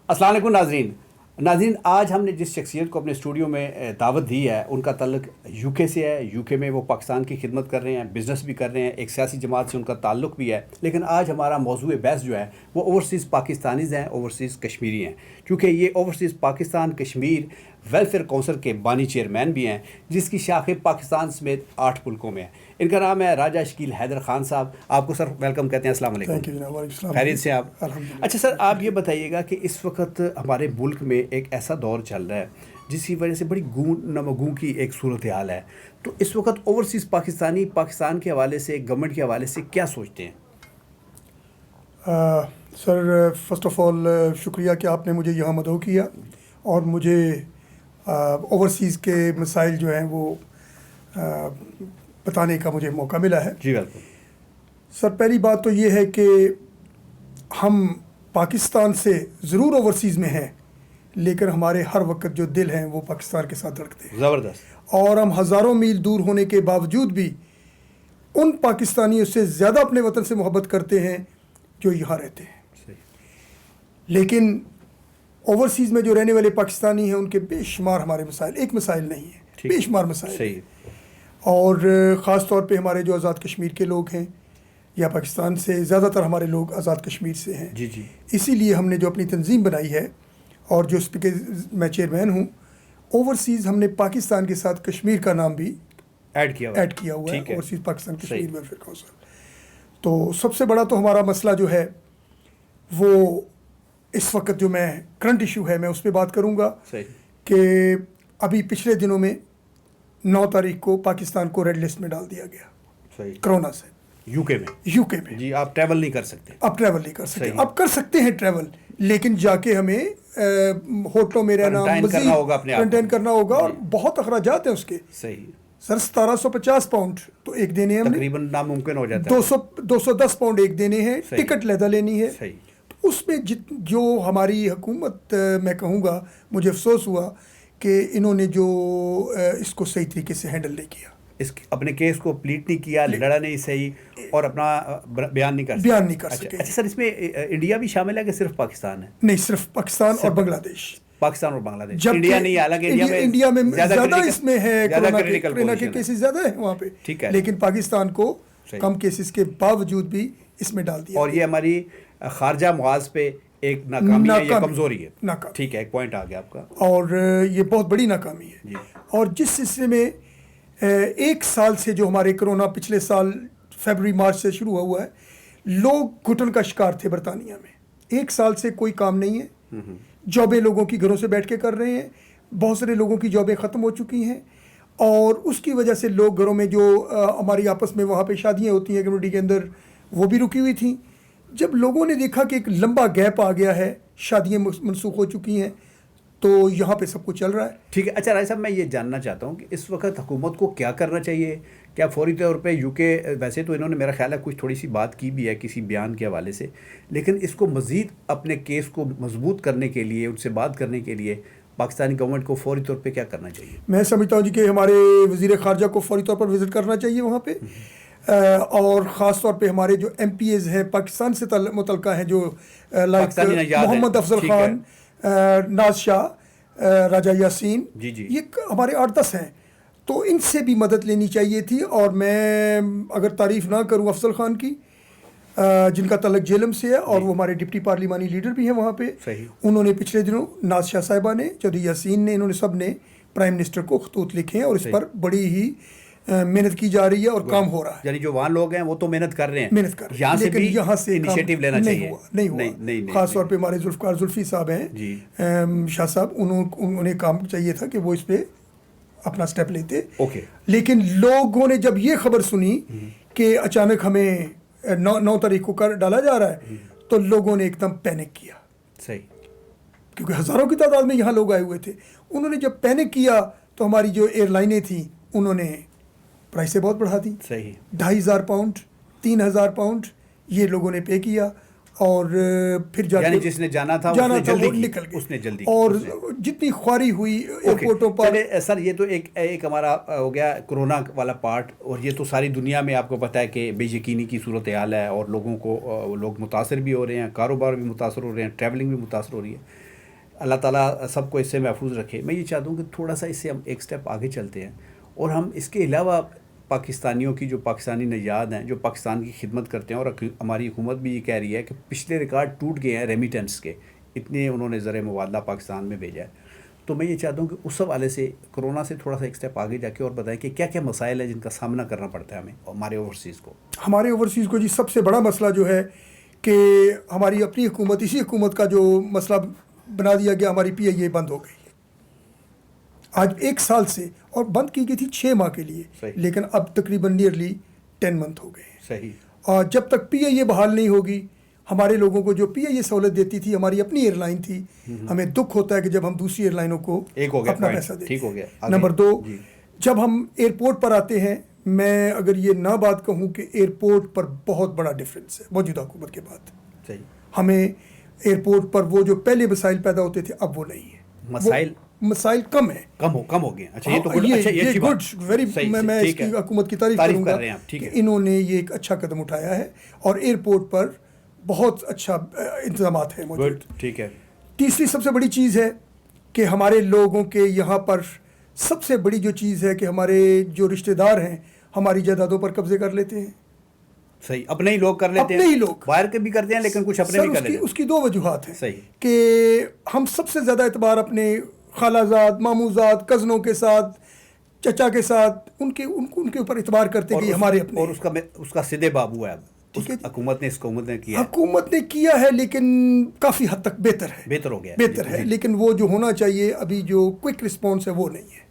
السلام علیکم ناظرین، آج ہم نے جس شخصیت کو اپنے اسٹوڈیو میں دعوت دی ہے ان کا تعلق یو کے سے ہے۔ یو کے میں وہ پاکستان کی خدمت کر رہے ہیں، بزنس بھی کر رہے ہیں، ایک سیاسی جماعت سے ان کا تعلق بھی ہے۔ لیکن آج ہمارا موضوع بحث جو ہے وہ اوورسیز پاکستانیز ہیں، اوورسیز کشمیری ہیں، کیونکہ یہ overseas Pakistan Kashmir welfare council کے بانی چیئرمین بھی ہیں، جس کی شاخیں پاکستان سمیت 8 ملکوں میں ہیں۔ ان کا نام ہے راجہ شکیل حیدر خان صاحب۔ آپ کو سر ویلکم کہتے ہیں، السلام علیکم۔ خیریت سے آپ؟ اچھا سر، آپ یہ بتائیے گا کہ اس وقت ہمارے ملک میں ایک ایسا دور چل رہا ہے جس کی وجہ سے بڑی گوں نمگوں کی ایک صورتحال ہے، تو اس وقت اوورسیز پاکستانی پاکستان کے حوالے سے، گورنمنٹ کے حوالے سے کیا سوچتے ہیں؟ سر فرسٹ آف آل شکریہ کہ آپ نے مجھے یہاں مدعو کیا اور مجھے اوورسیز کے مسائل جو ہیں وہ بتانے کا مجھے موقع ملا ہے۔ جی بالکل سر، پہلی بات تو یہ ہے کہ ہم پاکستان سے ضرور اوورسیز میں ہیں، لیکن ہمارے ہر وقت جو دل ہیں وہ پاکستان کے ساتھ دھڑکتے ہیں، زبردست۔ اور ہم ہزاروں میل دور ہونے کے باوجود بھی ان پاکستانیوں سے زیادہ اپنے وطن سے محبت کرتے ہیں جو یہاں رہتے ہیں۔ صحیح۔ لیکن اوورسیز میں جو رہنے والے پاکستانی ہیں ان کے بے شمار ہمارے مسائل، ایک مسائل نہیں ہے، بے شمار مسائل ہیں۔ اور خاص طور پہ ہمارے جو آزاد کشمیر کے لوگ ہیں، یا پاکستان سے زیادہ تر ہمارے لوگ آزاد کشمیر سے ہیں۔ جی جی۔ اسی لیے ہم نے جو اپنی تنظیم بنائی ہے اور جو اس کے میں چیئرمین ہوں، اوورسیز ہم نے پاکستان کے ساتھ کشمیر کا نام بھی ایڈ کیا ہوا ہے، overseas Pakistan Kashmir welfare council. تو سب سے بڑا تو ہمارا مسئلہ جو ہے وہ اس وقت جو میں کرنٹ ایشو ہے میں اس پہ بات کروں گا کہ ابھی پچھلے دنوں میں 9 تاریخ کو پاکستان کو ریڈ لسٹ میں ڈال دیا گیا کرونا سے، یو کے میں۔ جی، آپ ٹریول نہیں کر سکتے۔ اب ٹریول نہیں کر سکتے، اب کر سکتے ہیں ٹریول، لیکن جا کے ہمیں ہوٹلوں میں رہنا، کوارنٹائن کرنا ہوگا، اور بہت اخراجات ہیں اس کے۔ صحیح سر 1750 پاؤنڈ تو ایک دینے ہیں، تقریباً ناممکن ہو جاتا ہے۔ 210 پاؤنڈ ایک دینے ہیں، ٹکٹ لیدا لینی ہے۔ تو اس میں جو ہماری حکومت، میں کہوں گا مجھے افسوس ہوا کہ انہوں نے جو اس کو صحیح طریقے سے ہینڈل نہیں کیا، اپنے کیس کو پلیٹ نہیں کیا، لڑا نہیں صحیح، اور اپنا بیان نہیں کر سکے۔ اچھا سر، اس میں انڈیا بھی شامل ہے کہ صرف پاکستان ہے؟ نہیں، صرف پاکستان اور بنگلہ دیش۔ پاکستان اور بنگلہ دیش، انڈیا نہیں، حالانکہ انڈیا میں زیادہ اس میں ہے، کورونا کے کیسز زیادہ ہیں وہاں پہ، ٹھیک ہے، لیکن پاکستان کو کم کیسز کے باوجود بھی اس میں ڈال دیا۔ اور یہ ہماری خارجہ محاذ پہ ایک ناکامی ہے یا کمزوری ہے؟ ٹھیک ہے، ایک پوائنٹ آ گیا آپ کا، اور یہ بہت بڑی ناکامی ہے۔ اور جس سلسلے میں 1 سال سے جو ہمارے کرونا پچھلے سال فیبروری مارچ سے شروع ہوا ہے، لوگ گھٹن کا شکار تھے برطانیہ میں۔ 1 سال سے کوئی کام نہیں ہے، جابیں لوگوں کی گھروں سے بیٹھ کے کر رہے ہیں، بہت سارے لوگوں کی جابیں ختم ہو چکی ہیں، اور اس کی وجہ سے لوگ گھروں میں جو ہماری آپس میں وہاں پہ شادیاں ہوتی ہیں کمیونٹی کے اندر، وہ بھی رکی ہوئی تھیں۔ جب لوگوں نے دیکھا کہ ایک لمبا گیپ آ گیا ہے، شادیاں منسوخ ہو چکی ہیں، تو یہاں پہ سب کچھ چل رہا ہے۔ ٹھیک ہے۔ اچھا راجہ صاحب، میں یہ جاننا چاہتا ہوں کہ اس وقت حکومت کو کیا کرنا چاہیے؟ کیا فوری طور پہ یو کے، ویسے تو انہوں نے میرا خیال ہے کچھ تھوڑی سی بات کی بھی ہے کسی بیان کے حوالے سے، لیکن اس کو مزید اپنے کیس کو مضبوط کرنے کے لیے، ان سے بات کرنے کے لیے پاکستانی گورنمنٹ کو فوری طور پہ کیا کرنا چاہیے؟ میں سمجھتا ہوں جی کہ ہمارے وزیر خارجہ کو فوری طور پر وزٹ کرنا چاہیے وہاں پہ، اور خاص طور پہ ہمارے جو ایم پی ایز ہیں پاکستان سے متعلقہ ہیں، جو لائک محمد افضل خان، ناز شاہ، راجہ یاسین، یہ ہمارے 8-10 ہیں، تو ان سے بھی مدد لینی چاہیے تھی۔ اور میں اگر تعریف نہ کروں افضل خان کی، جن کا تعلق جیلم سے ہے، اور وہ ہمارے ڈپٹی پارلیمانی لیڈر بھی ہیں وہاں پہ، انہوں نے پچھلے دنوں ناز شاہ صاحبہ نے، چودھری یاسین نے، انہوں نے سب نے پرائم منسٹر کو خطوط لکھے ہیں، اور اس پر بڑی ہی محنت کی جا رہی ہے اور کام ہو رہا ہے۔ یعنی جو وہاں لوگ ہیں وہ تو محنت کر رہے ہیں، لیکن یہاں سے انیشیٹو لینا چاہیے۔ نہیں ہوا۔ خاص طور پہ ہمارے ذوالفقار زلفی صاحب ہیں، شاہ صاحب، انہیں کام چاہیے تھا کہ وہ اس پہ اپنا سٹیپ لیتے، لیکن لوگوں نے جب یہ خبر سنی کہ اچانک ہمیں 9 تاریخ کو کر ڈالا جا رہا ہے، تو لوگوں نے ایک دم پینک کیا، کیونکہ ہزاروں کی تعداد میں یہاں لوگ آئے ہوئے تھے۔ انہوں نے جب پینک کیا تو ہماری جو ایئر لائنیں تھیں انہوں نے پرائسیں بہت بڑھا دی، 2500 پاؤنڈ، 3000 پاؤنڈ یہ لوگوں نے پے کیا۔ اور پھر جا یعنی جس نے جانا تھا وہ نکل گیا، اس نے جلدی اور جتنی خواری ہوئی ایئرپورٹوں پر. سر یہ تو ایک ہمارا ہو گیا کرونا والا پارٹ، اور یہ تو ساری دنیا میں آپ کو پتہ ہے کہ بے یقینی کی صورتحال ہے، اور لوگ متاثر بھی ہو رہے ہیں، کاروبار بھی متاثر ہو رہے ہیں، ٹریولنگ بھی متاثر ہو رہی ہے. اللہ تعالیٰ سب کو اس سے محفوظ رکھے. میں یہ چاہتا ہوں کہ تھوڑا سا اس سے ہم ایک سٹیپ آگے چلتے ہیں، اور ہم اس کے علاوہ پاکستانیوں کی جو پاکستانی نژاد ہیں جو پاکستان کی خدمت کرتے ہیں، اور ہماری حکومت بھی یہ کہہ رہی ہے کہ پچھلے ریکارڈ ٹوٹ گئے ہیں ریمیٹنس کے، اتنے انہوں نے زر مبادلہ پاکستان میں بھیجا ہے. تو میں یہ چاہتا ہوں کہ اس حوالے سے کرونا سے تھوڑا سا ایک سٹیپ آگے جا کے اور بتائیں کہ کیا کیا مسائل ہیں جن کا سامنا کرنا پڑتا ہے ہمیں ہمارے اوورسیز کو. ہمارے اوورسیز کو جی سب سے بڑا مسئلہ جو ہے کہ ہماری اپنی حکومت، اسی حکومت کا جو مسئلہ بنا دیا گیا، ہماری PIA بند ہو گئی آج 1 سال سے، اور بند کی گئی تھی 6 ماہ کے لیے، لیکن اب تقریباً نیئرلی 10 منتھ ہو گئے ہیں. صحیح. اور جب تک PIA بحال نہیں ہوگی، ہمارے لوگوں کو جو PIA سہولت دیتی تھی، ہماری اپنی ایئر لائن تھی، ہمیں دکھ ہوتا ہے کہ جب ہم دوسری ایئر لائنوں کو اپنا پیسہ دیتے ہیں. نمبر 2، جب ہم ایئرپورٹ پر آتے ہیں، میں اگر یہ نہ بات کہوں کہ ایئرپورٹ پر بہت بڑا ڈفرینس ہے موجودہ حکومت کے بعد. صحیح. ہمیں ایئرپورٹ پر وہ جو پہلے مسائل پیدا ہوتے تھے اب وہ نہیں ہیں. مسائل کم ہیں، کم ہو گئے. اچھا یہ تو گڈ ویری، میں اس کی حکومت کی تعریف کروں گا کہ انہوں نے یہ ایک اچھا قدم اٹھایا ہے، اور ایئرپورٹ پر بہت اچھا انتظامات ہیں موجود. ٹھیک ہے. تیسری سب سے بڑی چیز ہے کہ ہمارے لوگوں کے یہاں پر سب سے بڑی جو چیز ہے کہ ہمارے جو رشتہ دار ہیں ہماری جائیدادوں پر قبضے کر لیتے ہیں. صحیح. اپنے ہی لوگ کر لیتے ہیں، اپنے ہی لوگ باہر کے بھی کرتے ہیں لیکن کچھ اپنے بھی کر لیتے ہیں. اس کی 2 وجوہات ہیں. صحیح. کہ ہم سب سے زیادہ اعتبار اپنے خالہ زاد، ماموں زاد، کزنوں کے ساتھ، چچا کے ساتھ، ان کے اوپر اعتبار کرتے کہ ہمارے اپنے. اور اس کا سدے بابو ہے حکومت نے کیا ہے، لیکن کافی حد تک بہتر ہو گیا، بہتر ہے. لیکن وہ جو ہونا چاہیے ابھی جو کوئک رسپانس ہے وہ نہیں ہے.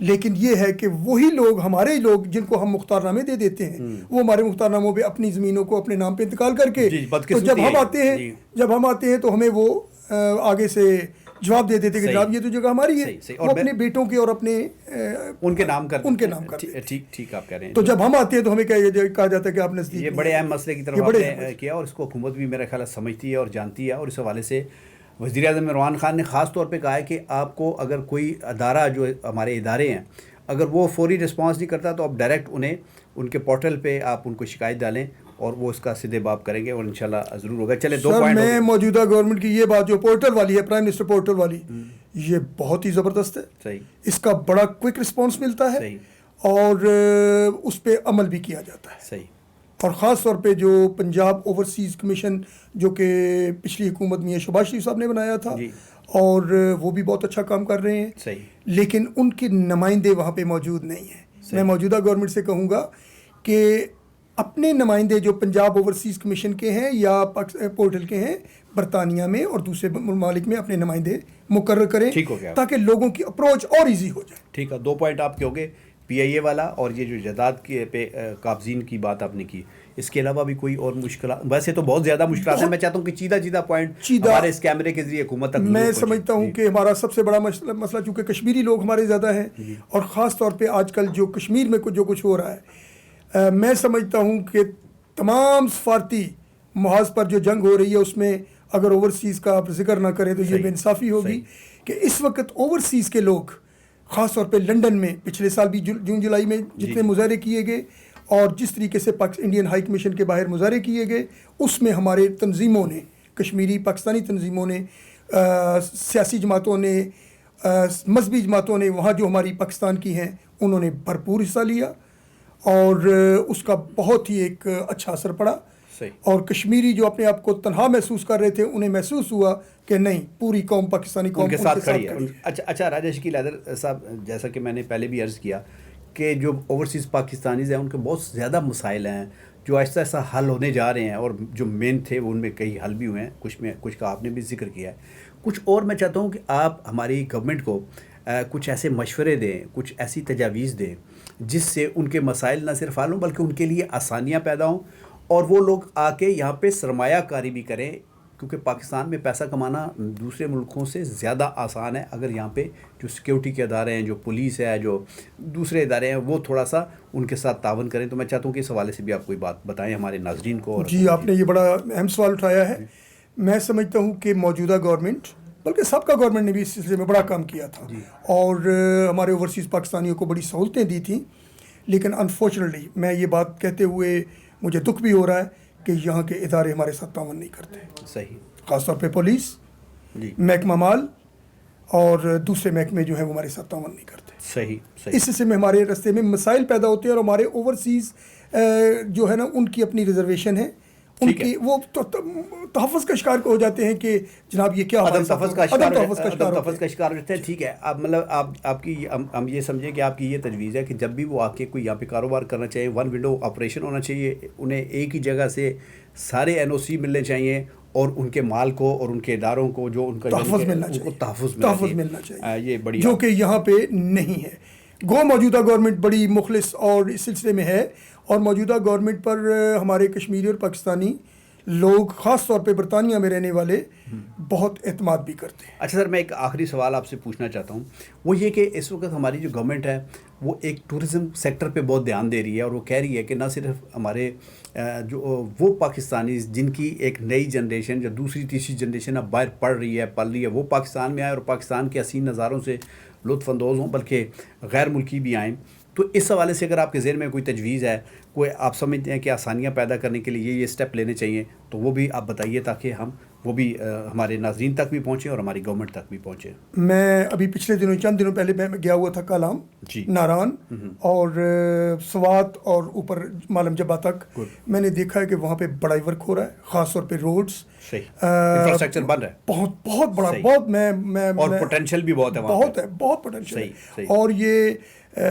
لیکن یہ ہے کہ وہی لوگ، ہمارے لوگ جن کو ہم مختار نامے دے دیتے ہیں، وہ ہمارے مختار ناموں پہ اپنی زمینوں کو اپنے نام پہ انتقال کر کے، تو جب ہم آتے ہیں تو ہمیں وہ آگے سے جواب دے دیتے کہ جناب یہ تو جگہ ہماری ہے، وہ اپنے بیٹوں کے اور اپنے ان کے نام کرتے. ٹھیک آپ کہہ رہے ہیں. تو جب ہم آتے ہیں تو ہمیں کہا جاتا ہے کہ آپ نزدیک. یہ بڑے اہم مسئلے کی طرف آپ نے کیا، اور اس کو حکومت بھی میرا خیال سمجھتی ہے اور جانتی ہے. اور اس حوالے سے وزیر اعظم عمران خان نے خاص طور پہ کہا ہے کہ آپ کو اگر کوئی ادارہ، جو ہمارے ادارے ہیں، اگر وہ فوری رسپانس نہیں کرتا تو آپ ڈائریکٹ انہیں ان کے پورٹل پہ آپ ان کو شکایت ڈالیں، اور وہ اس کا سدے باب کریں گے، اور انشاءاللہ ضرور ہوگا. چلے 2 پوائنٹ. میں موجودہ گورنمنٹ کی یہ بات جو پورٹل والی ہے، پرائم منسٹر پورٹل والی، یہ بہت ہی زبردست ہے. صحیح. اس کا بڑا کوئک رسپانس ملتا ہے. صحیح. اور اس پہ عمل بھی کیا جاتا ہے. صحیح. اور خاص طور پہ جو پنجاب اوورسیز کمیشن جو کہ پچھلی حکومت میں شہباز شریف صاحب نے بنایا تھا، اور وہ بھی بہت اچھا کام کر رہے ہیں. صحیح. لیکن ان کے نمائندے وہاں پہ موجود نہیں ہیں. میں موجودہ گورنمنٹ سے کہوں گا کہ اپنے نمائندے جو پنجاب اوورسیز کمیشن کے ہیں یا پورٹل کے ہیں برطانیہ میں اور دوسرے ممالک میں، اپنے نمائندے مقرر کریں تاکہ لوگوں کی اپروچ اور ایزی ہو جائے. ٹھیک ہے. 2 پوائنٹ آپ کے ہو گئے، PIA والا اور یہ جو جائیداد کے پہ قابضین کی بات آپ نے کی. اس کے علاوہ بھی کوئی اور مشکلات؟ ویسے تو بہت زیادہ مشکلات ہیں. میں چاہتا ہوں کہ چیدہ پوائنٹ ہمارے اس کیمرے کے ذریعے حکومت تک. میں سمجھتا ہوں کہ ہمارا سب سے بڑا مسئلہ چونکہ کشمیری لوگ ہمارے زیادہ ہیں، اور خاص طور پہ آج کل جو کشمیر میں جو کچھ ہو رہا ہے، میں سمجھتا ہوں کہ تمام سفارتی محاذ پر جو جنگ ہو رہی ہے اس میں اگر اوورسیز کا آپ ذکر نہ کریں تو یہ بے انصافی ہوگی. کہ اس وقت اوورسیز کے لوگ خاص طور پہ لنڈن میں پچھلے سال بھی جون جولائی میں جتنے مظاہرے کیے گئے، اور جس طریقے سے انڈین ہائی کمیشن کے باہر مظاہرے کیے گئے، اس میں ہمارے تنظیموں نے، کشمیری پاکستانی تنظیموں نے، سیاسی جماعتوں نے، مذہبی جماعتوں نے، وہاں جو ہماری پاکستان کی ہیں انہوں نے بھرپور حصہ لیا، اور اس کا بہت ہی ایک اچھا اثر پڑا. اور کشمیری جو اپنے آپ کو تنہا محسوس کر رہے تھے انہیں محسوس ہوا کہ نہیں، پوری قوم، پاکستانی قوم کے ساتھ کھڑی ہے. اچھا راجہ شکیل حیدر صاحب، جیسا کہ میں نے پہلے بھی عرض کیا کہ جو اوورسیز پاکستانیز ہیں ان کے بہت زیادہ مسائل ہیں جو آہستہ آہستہ حل ہونے جا رہے ہیں، اور جو مین تھے وہ ان میں کئی حل بھی ہوئے ہیں، کچھ کا آپ نے بھی ذکر کیا ہے. کچھ اور میں چاہتا ہوں کہ آپ ہماری گورنمنٹ کو کچھ ایسے مشورے دیں، کچھ ایسی تجاویز دیں جس سے ان کے مسائل نہ صرف حل ہوں بلکہ ان کے لیے آسانیاں پیدا ہوں، اور وہ لوگ آ کے یہاں پہ سرمایہ کاری بھی کریں، کیونکہ پاکستان میں پیسہ کمانا دوسرے ملکوں سے زیادہ آسان ہے اگر یہاں پہ جو سیکیورٹی کے ادارے ہیں، جو پولیس ہے، جو دوسرے ادارے ہیں، وہ تھوڑا سا ان کے ساتھ تعاون کریں. تو میں چاہتا ہوں کہ اس حوالے سے بھی آپ کوئی بات بتائیں ہمارے ناظرین کو. جی آپ نے یہ بڑا اہم سوال اٹھایا ہے. میں سمجھتا ہوں کہ موجودہ گورنمنٹ، بلکہ سب کا گورنمنٹ نے بھی اس سلسلے میں بڑا کام کیا تھا اور ہمارے اوورسیز پاکستانیوں کو بڑی سہولتیں دی تھیں، لیکن انفارچونیٹلی میں یہ بات کہتے ہوئے مجھے دکھ بھی ہو رہا ہے کہ یہاں کے ادارے ہمارے ساتھ تعاون نہیں کرتے. صحیح. خاص طور پہ پولیس، محکمہ مال اور دوسرے محکمے جو ہیں وہ ہمارے ساتھ تعاون نہیں کرتے. صحیح. اس سلسلے میں ہمارے راستے میں مسائل پیدا ہوتے ہیں اور ہمارے اوورسیز جو ہے نا ان کی اپنی ریزرویشن ہے، ان کی وہ تحفظ کا شکار ہو جاتے ہیں کہ جناب یہ کیا عدم تحفظ کا شکار ہوتے ہیں. ٹھیک ہے. اب مطلب آپ کی ہم یہ سمجھیں کہ آپ کی یہ تجویز ہے کہ جب بھی وہ آ کے کوئی یہاں پہ کاروبار کرنا چاہیے، ون ونڈو آپریشن ہونا چاہیے، انہیں ایک ہی جگہ سے سارے NOC ملنے چاہیے اور ان کے مال کو اور ان کے اداروں کو جو ان کا تحفظ ملنا چاہیے. یہ بڑی جو کہ یہاں پہ نہیں ہے. موجودہ گورنمنٹ بڑی مخلص اور اس سلسلے میں ہے، اور موجودہ گورنمنٹ پر ہمارے کشمیری اور پاکستانی لوگ خاص طور پہ برطانیہ میں رہنے والے بہت اعتماد بھی کرتے ہیں. اچھا سر، میں ایک آخری سوال آپ سے پوچھنا چاہتا ہوں، وہ یہ کہ اس وقت ہماری جو گورنمنٹ ہے وہ ایک ٹورزم سیکٹر پہ بہت دھیان دے رہی ہے، اور وہ کہہ رہی ہے کہ نہ صرف ہمارے جو وہ پاکستانی جن کی ایک نئی جنریشن یا دوسری تیسری جنریشن اب باہر پڑھ رہی ہے پل رہی ہے، وہ پاکستان میں آئے اور پاکستان کے حسین نظاروں سے لطف اندوز ہوں، بلکہ غیر ملکی بھی آئیں. تو اس حوالے سے اگر آپ کے ذہن میں کوئی تجویز ہے، کوئی آپ سمجھتے ہیں کہ آسانیاں پیدا کرنے کے لیے یہ اسٹیپ لینے چاہیے، تو وہ بھی آپ بتائیے تاکہ ہم وہ بھی ہمارے ناظرین تک بھی پہنچیں اور ہماری گورنمنٹ تک بھی پہنچیں. میں ابھی پچھلے دنوں چند دنوں پہلے میں گیا ہوا تھا کالام، ناران اور سوات اور اوپر مالم جبا تک. میں نے دیکھا ہے کہ وہاں پہ بڑا ہی ورک ہو رہا ہے، خاص طور پہ روڈز، انفراسٹرکچر بن رہا ہے بہت بڑا، بہت میں اور پوٹینشیل بھی بہت ہے، بہت پوٹینشیل ہے. اور یہ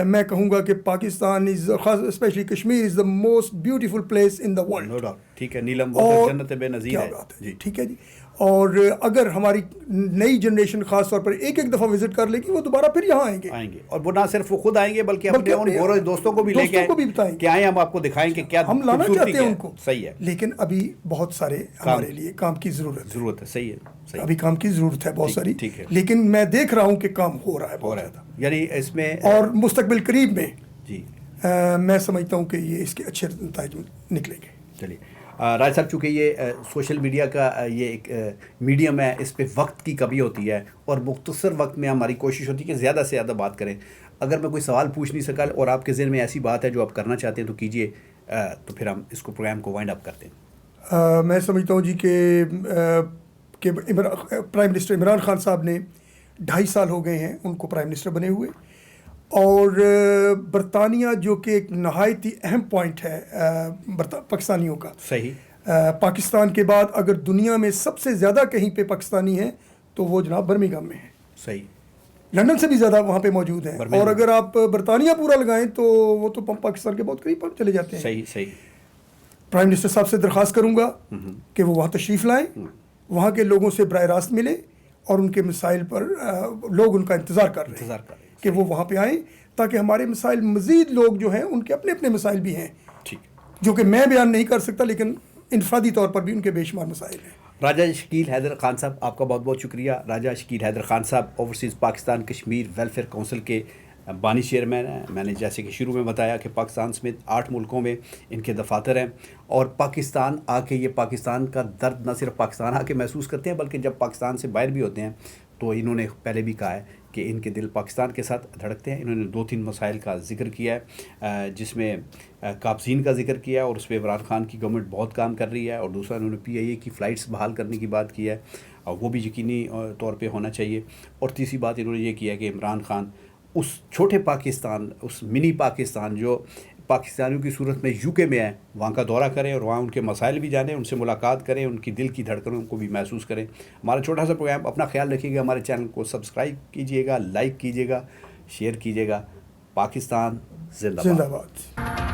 میں کہوں گا کہ Pakistan especially Kashmir is the most beautiful place in the world. ٹھیک ہے. نیلم جنت بے نظیر ہے. ٹھیک ہے جی. اور اگر ہماری نئی جنریشن خاص طور پر ایک دفعہ وزٹ کر لے گی، وہ دوبارہ پھر یہاں آئیں گے. اور وہ نہ صرف وہ خود آئیں گے بلکہ اپنے ان گورو دوستوں کو بھی لے کے بتائیں کہ آئیں، ہم آپ کو دکھائیں کہ کیا ہم لانا چاہتے ہیں ان کو. صحیح ہے. لیکن ابھی بہت سارے ہمارے لیے کام کی ضرورت ہے. صحیح ہے. ابھی کام کی ضرورت ہے بہت ساری، لیکن میں دیکھ رہا ہوں کہ کام ہو رہا ہے بہت زیادہ. یعنی اس میں اور مستقبل قریب میں جی میں سمجھتا ہوں کہ یہ اس کے اچھے نتائج نکلیں گے. چلیے راج صاحب، چونکہ یہ سوشل میڈیا کا یہ ایک میڈیم ہے، اس پہ وقت کی کمی ہوتی ہے اور مختصر وقت میں ہماری کوشش ہوتی ہے کہ زیادہ سے زیادہ بات کریں. اگر میں کوئی سوال پوچھ نہیں سکا اور آپ کے ذہن میں ایسی بات ہے جو آپ کرنا چاہتے ہیں تو کیجیے، تو پھر ہم اس کو پروگرام کو وائنڈ اپ کرتے ہیں. میں سمجھتا ہوں جی کہ پرائم منسٹر عمران خان صاحب نے 2.5 سال ہو گئے ہیں ان کو پرائم منسٹر بنے ہوئے، اور برطانیہ جو کہ ایک نہایت ہی اہم پوائنٹ ہے پاکستانیوں کا. صحیح. پاکستان کے بعد اگر دنیا میں سب سے زیادہ کہیں پہ پاکستانی ہیں تو وہ جناب برمنگھم میں ہیں. صحیح. لندن سے بھی زیادہ وہاں پہ موجود ہیں. اور اگر آپ برطانیہ پورا لگائیں تو وہ تو پاکستان کے بہت قریب چلے جاتے ہیں. صحیح. صحیح. پرائم منسٹر صاحب سے درخواست کروں گا کہ وہ وہاں تشریف لائیں، وہاں کے لوگوں سے براہ راست ملیں، اور ان کے مسائل پر لوگ ان کا انتظار کر رہے ہیں کہ وہ وہاں پہ آئیں، تاکہ ہمارے مسائل مزید لوگ جو ہیں ان کے اپنے اپنے مسائل بھی ہیں جو کہ میں بیان نہیں کر سکتا، لیکن انفرادی طور پر بھی ان کے بے شمار مسائل ہیں. راجہ شکیل حیدر خان صاحب، آپ کا بہت بہت شکریہ. راجہ شکیل حیدر خان صاحب overseas Pakistan Kashmir welfare council کے بانی چیئرمین ہیں. میں نے جیسے کہ شروع میں بتایا کہ پاکستان سمیت 8 ملکوں میں ان کے دفاتر ہیں، اور پاکستان آ کے یہ پاکستان کا درد نہ صرف پاکستان آ کے محسوس کرتے ہیں بلکہ جب پاکستان سے باہر بھی ہوتے ہیں تو انہوں نے پہلے بھی کہا ہے کہ ان کے دل پاکستان کے ساتھ دھڑکتے ہیں. انہوں نے 2-3 مسائل کا ذکر کیا ہے، جس میں قابضین کا ذکر کیا ہے اور اس پہ عمران خان کی گورنمنٹ بہت کام کر رہی ہے، اور دوسرا انہوں نے PIA کی فلائٹس بحال کرنے کی بات کی ہے اور وہ بھی یقینی طور پہ ہونا چاہیے. اور تیسری بات انہوں نے یہ کیا کہ عمران خان اس چھوٹے پاکستان، اس منی پاکستان جو پاکستانیوں کی صورت میں UK میں ہے، وہاں کا دورہ کریں اور وہاں ان کے مسائل بھی جانیں، ان سے ملاقات کریں، ان کی دل کی دھڑکنوں کو بھی محسوس کریں. ہمارا چھوٹا سا پروگرام، اپنا خیال رکھیے گا. ہمارے چینل کو سبسکرائب کیجیے گا، لائک کیجیے گا، شیئر کیجیے گا. پاکستان زندہ باد.